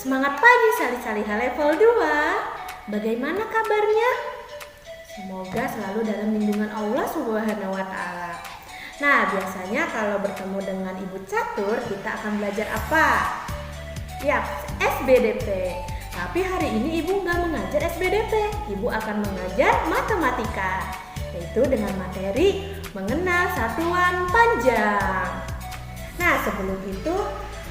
Semangat pagi Salih-Saliha level 2. Bagaimana kabarnya? Semoga selalu dalam lindungan Allah Subhanahu wa Ta'ala. Nah, biasanya kalau bertemu dengan Ibu Catur, kita akan belajar apa? Ya, SBDP. Tapi hari ini Ibu nggak mengajar SBDP. Ibu akan mengajar matematika, yaitu dengan materi mengenal satuan panjang. Nah, sebelum itu,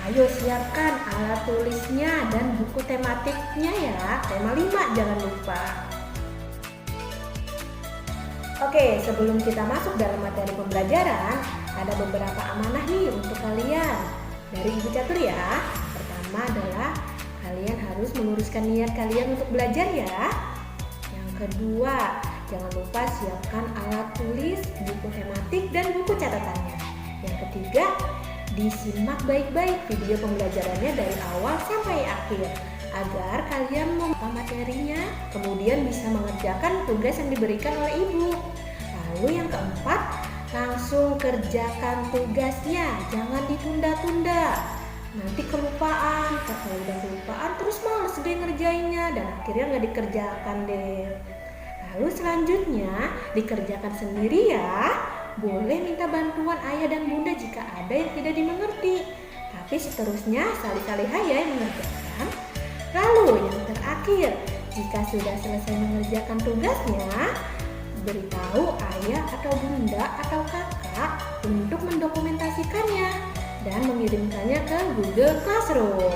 ayo siapkan alat tulisnya dan buku tematiknya ya. Tema 5 jangan lupa. Oke, sebelum kita masuk dalam materi pembelajaran, ada beberapa amanah nih untuk kalian dari Ibu Catur ya. Pertama adalah kalian harus meluruskan niat kalian untuk belajar ya. Yang kedua, jangan lupa siapkan alat tulis, buku tematik, dan buku catatannya. Yang ketiga, disimak baik-baik video pembelajarannya dari awal sampai akhir agar kalian memahami materinya, kemudian bisa mengerjakan tugas yang diberikan oleh ibu. Lalu yang keempat, langsung kerjakan tugasnya, jangan ditunda-tunda. Nanti kelupaan, kalau udah kelupaan terus males deh ngerjainnya dan akhirnya nggak dikerjakan deh. Lalu selanjutnya dikerjakan sendiri ya. Boleh minta bantuan ayah dan bunda jika ada yang tidak dimengerti. Tapi seterusnya Salih-Saliha ya yang mengerjakan. Lalu yang terakhir, jika sudah selesai mengerjakan tugasnya, beritahu ayah atau bunda atau kakak untuk mendokumentasikannya dan mengirimkannya ke Google Classroom.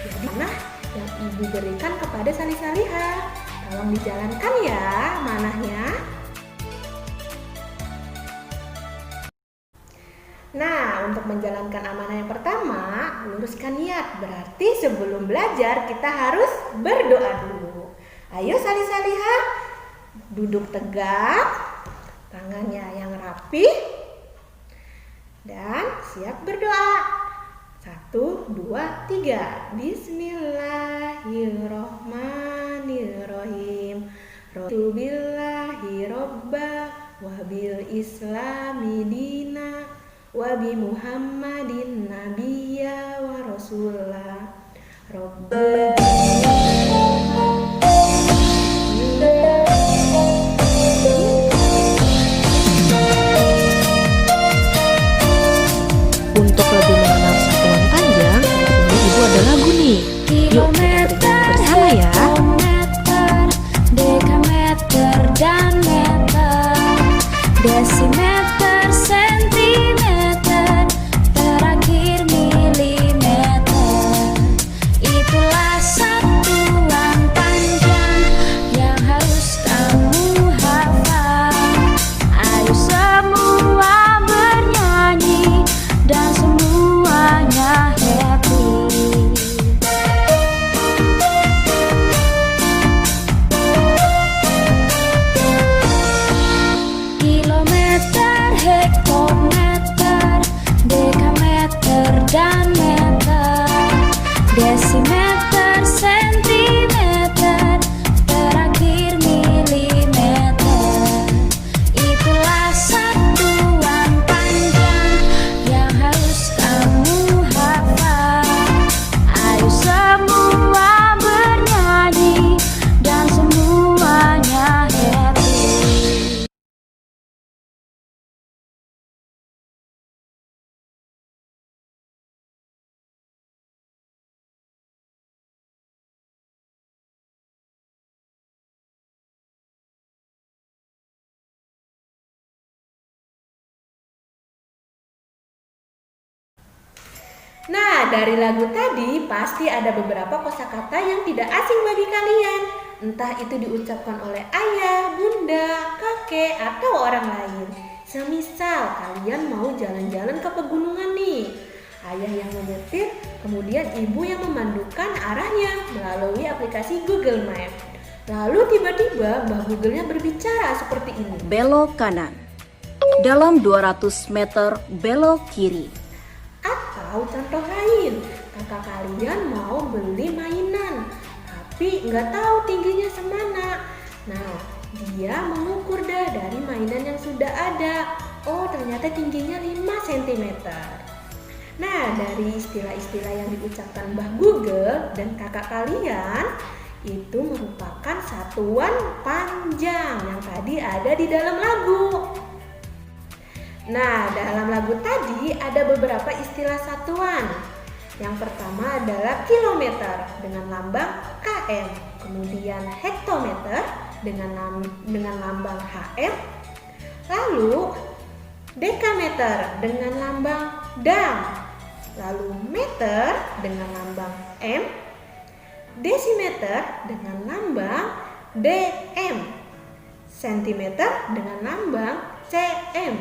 Jadi mana yang ibu berikan kepada Salih-Saliha? Tolong dijalankan ya manahnya. Nah, untuk menjalankan amanah yang pertama, luruskan niat. Berarti sebelum belajar kita harus berdoa dulu. Ayo Salih-Saliha, duduk tegak, tangannya yang rapi, dan siap berdoa. 1, 2, 3. Bismillahirrohmanirrohim. Ratubillahi robba wabil islami dina wabi Muhammadin nabiyya wa rasulah Rabbi. Untuk lebih mengenal satuan panjang, ini ibu ada lagu nih. Yuk kita dengar bersama ya. Kilometer, dekameter, dan meter, desimeter, sentimeter, terakhir milimeter. Itulah satuan panjang yang harus kamu hafal. Ayo semua bernyanyi dan semuanya happy. Kilometer, hektometer, dekameter, dan meter, desimeter, sentimeter, terakhir milimeter. Itulah satuan panjang yang harus kamu hafal. Ayo semua bernyanyi dan semuanya happy. Nah, dari lagu tadi pasti ada beberapa kosakata yang tidak asing bagi kalian. Entah itu diucapkan oleh ayah, bunda, kakek, atau orang lain. Semisal kalian mau jalan-jalan ke pegunungan nih. Ayah yang menyetir, kemudian ibu yang memandukan arahnya melalui aplikasi Google Maps. Lalu tiba-tiba Mbah Google-nya berbicara seperti ini. Belok kanan. Dalam 200 meter belok kiri. Atau contoh lain, kakak kalian mau beli mainan, tapi nggak tahu tingginya semana. Nah, dia mengukur dah dari mainan yang sudah ada. Oh, ternyata tingginya 5 cm. Nah, dari istilah-istilah yang diucapkan Mbah Google dan kakak kalian itu merupakan satuan panjang yang tadi ada di dalam lagu. Nah, dalam lagu tadi ada beberapa istilah satuan. Yang pertama adalah kilometer dengan lambang km, kemudian hektometer dengan lambang hm, lalu dekameter dengan lambang dam, lalu meter dengan lambang m, desimeter dengan lambang dm, sentimeter dengan lambang cm,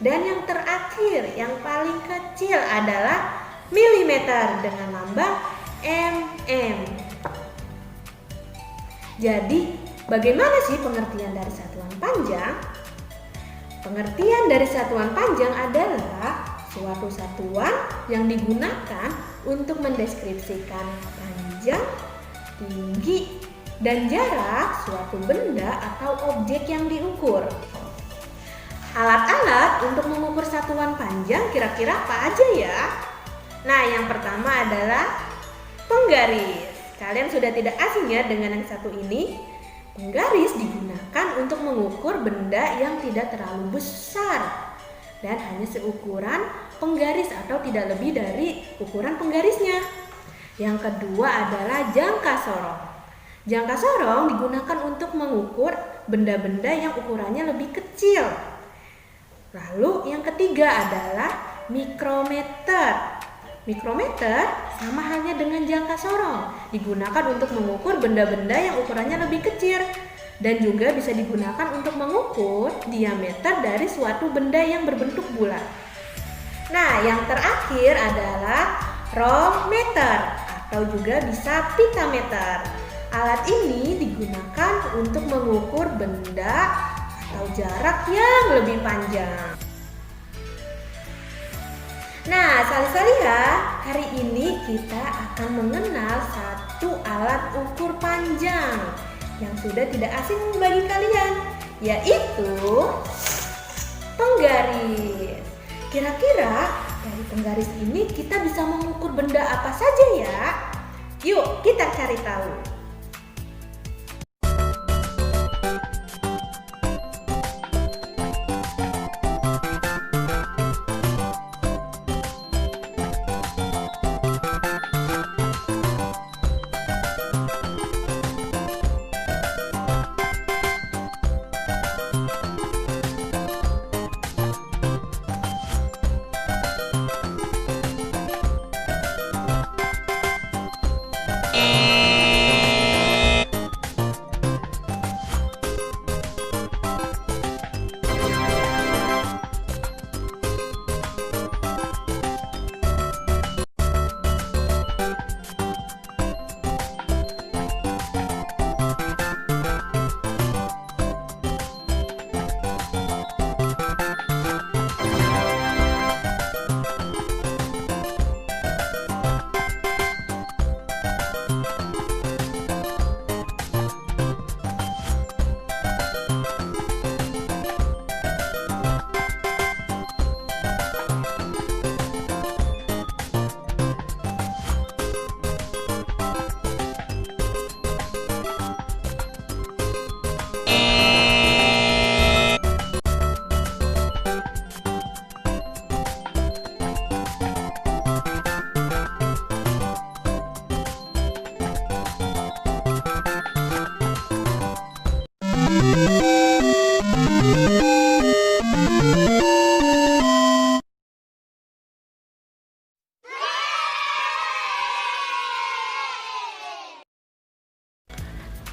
dan yang terakhir yang paling kecil adalah milimeter dengan lambang mm. Jadi, bagaimana sih pengertian dari satuan panjang? Pengertian dari satuan panjang adalah suatu satuan yang digunakan untuk mendeskripsikan panjang, tinggi, dan jarak suatu benda atau objek yang diukur. Alat-alat untuk mengukur satuan panjang kira-kira apa aja ya? Nah, yang pertama adalah penggaris. Kalian sudah tidak asing ya dengan yang satu ini. Penggaris digunakan untuk mengukur benda yang tidak terlalu besar dan hanya seukuran penggaris atau tidak lebih dari ukuran penggarisnya. Yang kedua adalah jangka sorong. Jangka sorong digunakan untuk mengukur benda-benda yang ukurannya lebih kecil. Lalu yang ketiga adalah mikrometer. Mikrometer sama halnya dengan jangka sorong, digunakan untuk mengukur benda-benda yang ukurannya lebih kecil dan juga bisa digunakan untuk mengukur diameter dari suatu benda yang berbentuk bulat. Nah, yang terakhir adalah rometer atau juga bisa pitameter. Alat ini digunakan untuk mengukur benda atau jarak yang lebih panjang. Nah, sali-sali ya, hari ini kita akan mengenal satu alat ukur panjang yang sudah tidak asing bagi kalian, yaitu penggaris. Kira-kira dari penggaris ini kita bisa mengukur benda apa saja ya? Yuk, kita cari tahu.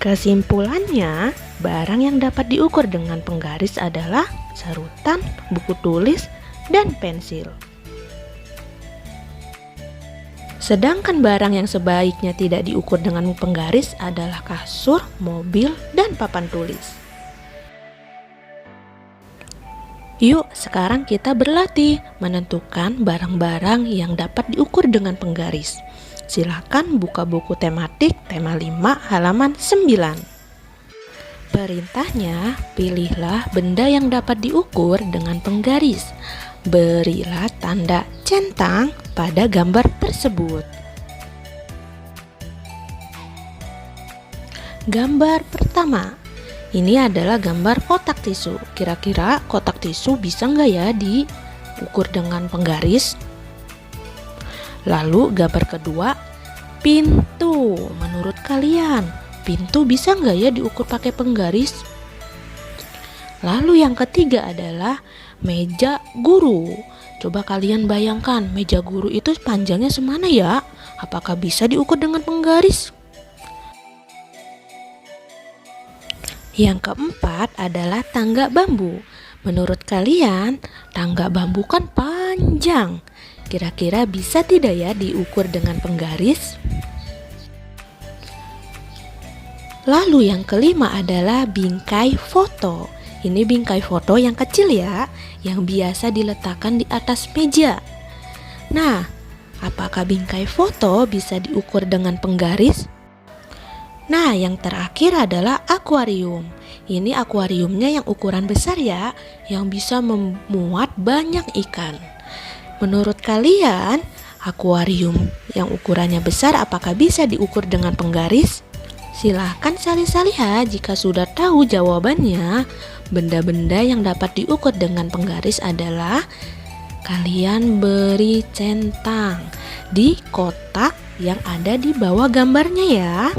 Kesimpulannya, barang yang dapat diukur dengan penggaris adalah sarutan, buku tulis, dan pensil. Sedangkan barang yang sebaiknya tidak diukur dengan penggaris adalah kasur, mobil, dan papan tulis. Yuk, sekarang kita berlatih menentukan barang-barang yang dapat diukur dengan penggaris. Silakan buka buku tematik tema 5 halaman 9. Perintahnya, pilihlah benda yang dapat diukur dengan penggaris. Berilah tanda centang pada gambar tersebut. Gambar pertama, ini adalah gambar kotak tisu. Kira-kira kotak tisu bisa nggak ya diukur dengan penggaris? Lalu gambar kedua, pintu. Menurut kalian, pintu bisa nggak ya diukur pakai penggaris? Lalu yang ketiga adalah meja guru. Coba kalian bayangkan, meja guru itu panjangnya semana ya? Apakah bisa diukur dengan penggaris? Yang keempat adalah tangga bambu. Menurut kalian, tangga bambu kan panjang. Kira-kira bisa tidak ya diukur dengan penggaris? Lalu yang kelima adalah bingkai foto. Ini bingkai foto yang kecil ya, yang biasa diletakkan di atas meja. Nah, apakah bingkai foto bisa diukur dengan penggaris? Nah, yang terakhir adalah akuarium. Ini akuariumnya yang ukuran besar ya, yang bisa memuat banyak ikan. Menurut kalian, akuarium yang ukurannya besar apakah bisa diukur dengan penggaris? Silahkan salih-salih ya jika sudah tahu jawabannya. Benda-benda yang dapat diukur dengan penggaris adalah kalian beri centang di kotak yang ada di bawah gambarnya ya.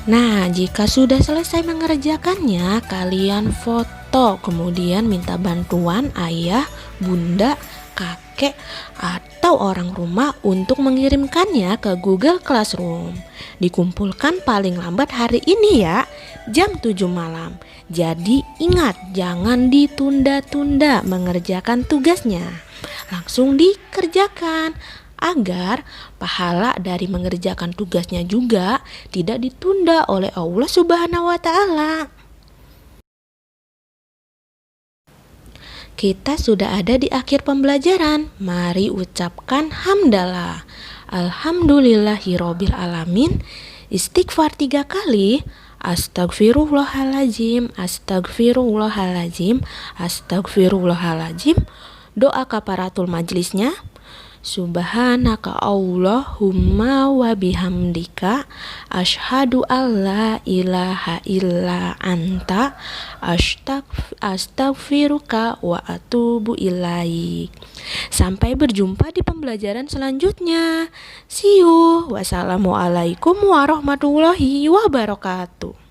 Nah, jika sudah selesai mengerjakannya, kalian foto, kemudian minta bantuan ayah, bunda, kakek, atau orang rumah untuk mengirimkannya ke Google Classroom. Dikumpulkan paling lambat hari ini ya, jam 7 malam. Jadi ingat, jangan ditunda-tunda mengerjakan tugasnya. Langsung dikerjakan agar pahala dari mengerjakan tugasnya juga tidak ditunda oleh Allah Subhanahu wa Ta'ala. Kita sudah ada di akhir pembelajaran. Mari ucapkan hamdalah. Alhamdulillahirabbil alamin. Istighfar 3 kali. Astagfirullahaladzim, astagfirullahaladzim, astagfirullahaladzim. Doa kafaratul majlisnya. Subhanaka Allahumma wa bihamdika asyhadu alla ilaha illa anta astaghfiruka wa atubu ilaik. Sampai berjumpa di pembelajaran selanjutnya. See you. Wassalamualaikum warahmatullahi wabarakatuh.